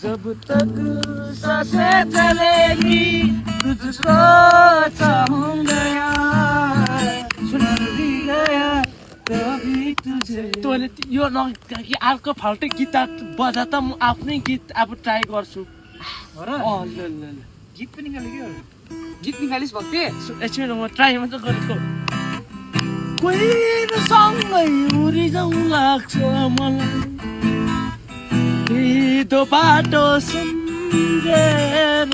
जब तक सांसें चलेगी तुझको चाहूंगा सुन भी गया कभी तुझे तैँले यो कि अर्को फाल्टै गीत बजा त म आफ्नै गीत अब ट्राई गर्छु हो र ल ल ल गीत पनि निकाल्यो के गीत निकालिस् भक्ति एकछिन म ट्राई मात्र गरेको कोहीसँगै उडिजाउँ लाग्छ मलाई त्यो बाटो सम्झेर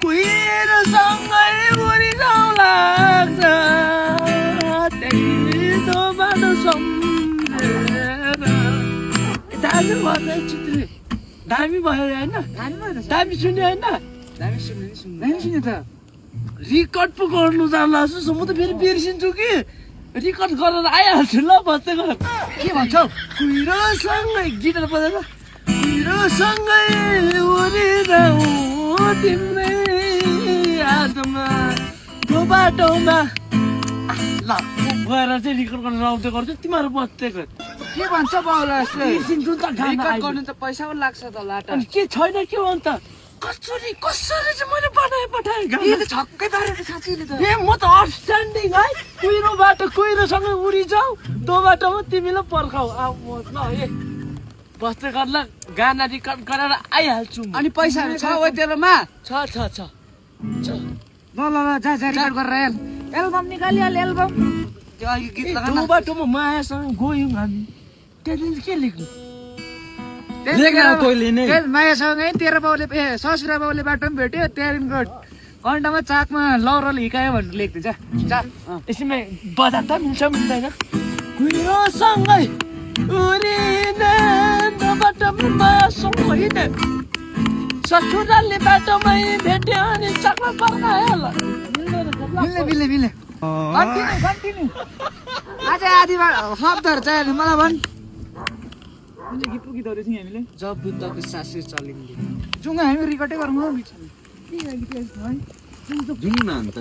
कोहीसँगै उडिजाउँ लाग्छ त्यो बाटो सम्झेर दामी भयो चित्रे दामी भयो होइन दामी सुन्यो होइन दामी सुन्यो त रिकर्ड पो गर्नु जान्ला जस्तो म त फेरि बिर्सिन्छु कि रिकर्ड गरेर आइहाल्छु ल बस्दै गर के भन्छौ कुहिरोसँगै गिटार बजाएर कुहिरोसँगै उडिरहँ तिम्रै यादमा त्यो बाटोमा ल गएर चाहिँ रिकर्ड गरेर आउँदै गर्छु तिमीहरू बस्दै गर के भन्छ बाउला यसले बिर्सिन्छु नि त गाना रिकर्ड गर्नु त पैसा पनि लाग्छ त लाटा अनि के छैन के हो अन्त कसरी चाहिँ मैले पठाएँ यो त छक्कै पारेको साँच्चीले त ए म त अपस्ट्यान्डिङ है कुहिरो बाटो कुहिरोसँगै उडिजाऊ त्यो बाटोमा तिमीलाई पर्खाऊ अब म ल ए बस्दै गर्ला गाना रिकर्ड गरेर आइहाल्छु म अनि पैसाहरू छ ओ तेरोमा छ ल ल ल जा रिकर्ड गरेर एल्बम निकालिहाल एल्बम त्यो अघि गीत लगा त्यो बाटोमा मायासँग गयौँ हामी त्यहाँदेखि के लेख्नु मायासँगै तेरो बाउले ससुरा बाउले बाटो पनि भेट्यो त्यहाँदेखिको कन्टामा चाकमा लौरल हिकायो भनेर लेख्दै जा यसैमा बजा त मिल्छ मिल्दैन कुहिरोसँगै उडिने त्यो बाटोमा मायासँग हिँडे ससुराले बाटोमै भेट्यो अनि चाकमा पर्खायो ल मिल्ने कन्टिन्यू आज आधी शब्दहरू चाहियो मलाई भन् कुन चाहिँ गीत गीतहरू थियौँ हामीले जब बुद्धको सासै चलिन्थे जाउँ हामी रिकर्डै गरौँ हो बिचमा जाउँ न अन्त